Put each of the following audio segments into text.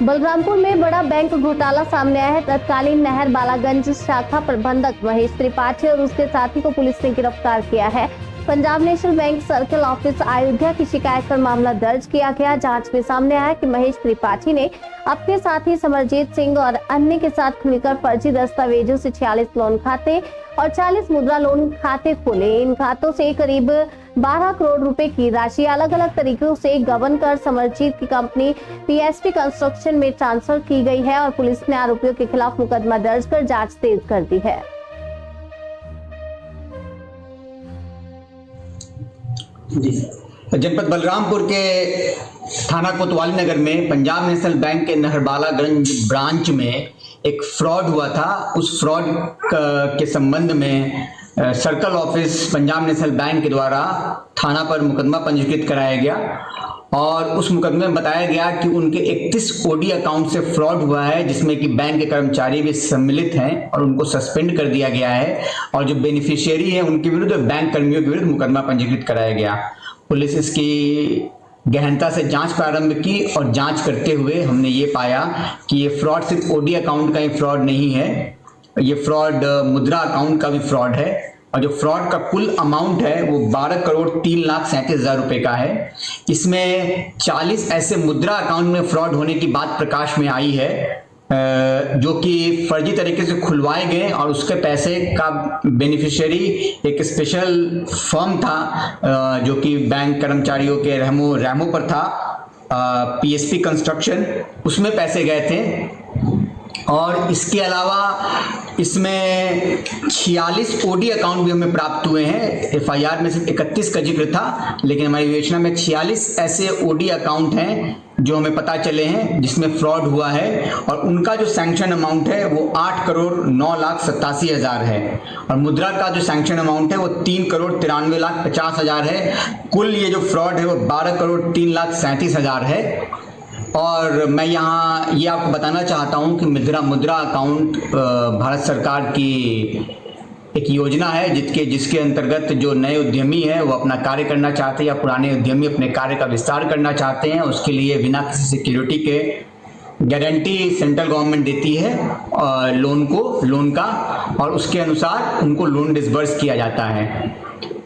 बलरामपुर में बड़ा बैंक घोटाला सामने आया है। तत्कालीन नहर बालागंज शाखा प्रबंधक महेश त्रिपाठी और उसके साथी को पुलिस ने गिरफ्तार किया है। Punjab national bank circle office Ayodhya की शिकायत पर मामला दर्ज किया गया। जांच में सामने आया कि महेश त्रिपाठी ने अपने साथी समरजीत सिंह और अन्य के साथ खुलकर फर्जी दस्तावेजों से 46 लोन खाते और 40 मुद्रा लोन खाते खोले। इन खातों से करीब 12 करोड़ रुपए की राशि अलग अलग तरीकों से गबन कर समरजीत की कंपनी पीएसपी कंस्ट्रक्शन में ट्रांसफर की गई है और पुलिस ने आरोपियों के खिलाफ मुकदमा दर्ज कर जांच तेज कर दी है। जनपद बलरामपुर के थाना कोतवाली नगर में पंजाब नेशनल बैंक के नहरबालागंज ब्रांच में एक फ्रॉड हुआ था। उस फ्रॉड के संबंध में circle office Punjab national bank के द्वारा थाना पर मुकदमा पंजीकृत कराया गया और उस मुकदमे में बताया गया कि उनके 31 ओडी अकाउंट से फ्रॉड हुआ है, जिसमें कि बैंक के कर्मचारी भी सम्मिलित हैं और उनको सस्पेंड कर दिया गया है और जो बेनिफिशियरी हैं उनके विरुद्ध बैंक कर्मियों के विरुद्ध मुकदमा पंजीकृत कराया गया। पुलिस इसकी गहनता से जांच प्रारंभ की और जांच करते हुए हमने ये पाया कि ये फ्रॉड सिर्फ ओडी अकाउंट का ही फ्रॉड नहीं है, ये फ्रॉड मुद्रा अकाउंट का भी फ्रॉड है और जो फ्रॉड का कुल अमाउंट है वो 12 करोड़ 3,37,000 रुपए का है। इसमें 40 ऐसे मुद्रा अकाउंट में फ्रॉड होने की बात प्रकाश में आई है जो कि फर्जी तरीके से खुलवाए गए और उसके पैसे का बेनिफिशियरी एक स्पेशल फर्म था जो कि बैंक कर्मचारियों के रहमो पर था, पीएसपी कंस्ट्रक्शन, उसमें पैसे गए थे। और इसके अलावा इसमें 46 ओडी अकाउंट भी हमें प्राप्त हुए हैं। एफआईआर में सिर्फ 31 का जिक्र था, लेकिन हमारी विवेचना में 46 ऐसे ओडी अकाउंट हैं जो हमें पता चले हैं जिसमें फ्रॉड हुआ है और उनका जो सैंक्शन अमाउंट है वो 8 करोड़ 9,87,000 है और मुद्रा का जो सैंक्शन अमाउंट है वो 3 करोड़ 93,50,000 है। कुल ये जो फ्रॉड है वो 12 करोड़ 3,37,000 है। और मैं यहाँ ये आपको बताना चाहता हूँ कि मुद्रा अकाउंट भारत सरकार की एक योजना है जिसके अंतर्गत जो नए उद्यमी है वो अपना कार्य करना चाहते हैं या पुराने उद्यमी अपने कार्य का विस्तार करना चाहते हैं, उसके लिए बिना किसी सिक्योरिटी के गारंटी सेंट्रल गवर्नमेंट देती है लोन का और उसके अनुसार उनको लोन डिसबर्स किया जाता है।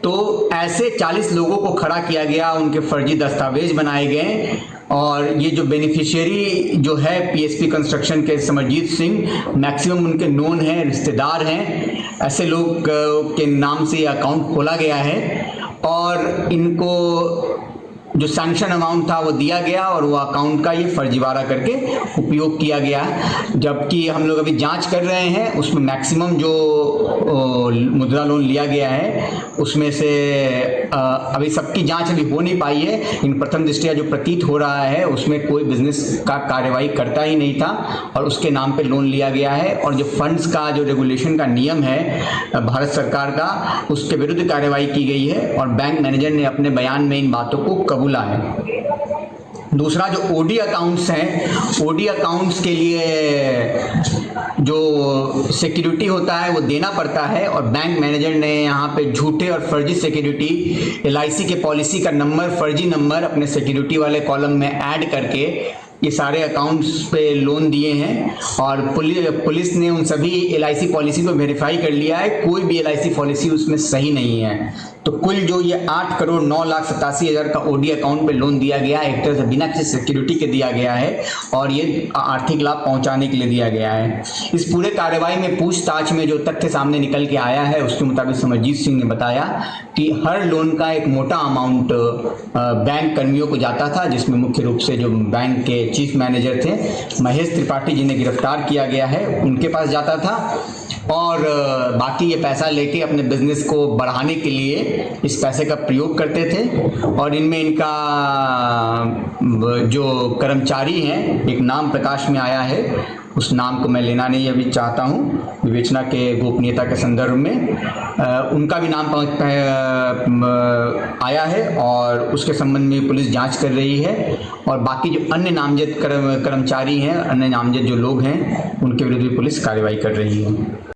तो ऐसे 40 लोगों को खड़ा किया गया, उनके फर्जी दस्तावेज बनाए गए और ये जो बेनिफिशियरी जो है पीएसपी कंस्ट्रक्शन के समरजीत सिंह, मैक्सिमम उनके नोन हैं, रिश्तेदार हैं, ऐसे लोग के नाम से ये अकाउंट खोला गया है और इनको जो सैंक्शन अमाउंट था वो दिया गया और वो अकाउंट का ये फर्जीवाड़ा करके उपयोग किया गया। जबकि हम लोग अभी जांच कर रहे हैं, उसमें मैक्सिमम जो मुद्रा लोन लिया गया है उसमें से अभी सबकी जांच अभी हो नहीं पाई है, लेकिन प्रथम दृष्टया जो प्रतीत हो रहा है उसमें कोई बिजनेस का कार्यवाही करता ही नहीं था और उसके नाम पे लोन लिया गया है और जो फंड्स का जो रेगुलेशन का नियम है भारत सरकार का, उसके विरुद्ध कार्यवाही की गई है और बैंक मैनेजर ने अपने बयान में इन बातों को कबूला है। दूसरा जो ओडी अकाउंट्स हैं, ओडी अकाउंट्स के लिए जो सिक्योरिटी होता है वो देना पड़ता है और बैंक मैनेजर ने यहाँ पे झूठे और फर्जी सिक्योरिटी एलआईसी के पॉलिसी का नंबर, फर्जी नंबर अपने सिक्योरिटी वाले कॉलम में ऐड करके ये सारे अकाउंट्स पे लोन दिए हैं और पुलिस ने उन सभी एलआईसी पॉलिसी को वेरीफाई कर लिया है, कोई भी एलआईसी पॉलिसी उसमें सही नहीं है। तो कुल जो ये 8 करोड़ 9,87,000 का ओडी अकाउंट पे लोन दिया गया है, एक तरह से बिना किसी सिक्योरिटी के दिया गया है और ये आर्थिक लाभ पहुंचाने के लिए दिया गया है। इस पूरे कार्रवाई में पूछताछ में जो तथ्य सामने निकल के आया है उसके मुताबिक समरजीत सिंह ने बताया कि हर लोन का एक मोटा अमाउंट बैंक कर्मियों को जाता था, जिसमें मुख्य रूप से जो बैंक के चीफ मैनेजर थे महेश त्रिपाठी जिन्हें गिरफ्तार किया गया है उनके पास जाता था और बाकी ये पैसा लेके अपने बिजनेस को बढ़ाने के लिए इस पैसे का प्रयोग करते थे। और इनमें इनका जो कर्मचारी हैं, एक नाम प्रकाश में आया है, उस नाम को मैं लेना नहीं अभी चाहता हूँ विवेचना के गोपनीयता के संदर्भ में, उनका भी नाम आया है और उसके संबंध में पुलिस जांच कर रही है और बाकी जो अन्य नामजद कर्मचारी हैं, अन्य नामजद जो लोग हैं उनके विरुद्ध भी पुलिस कार्रवाई कर रही है।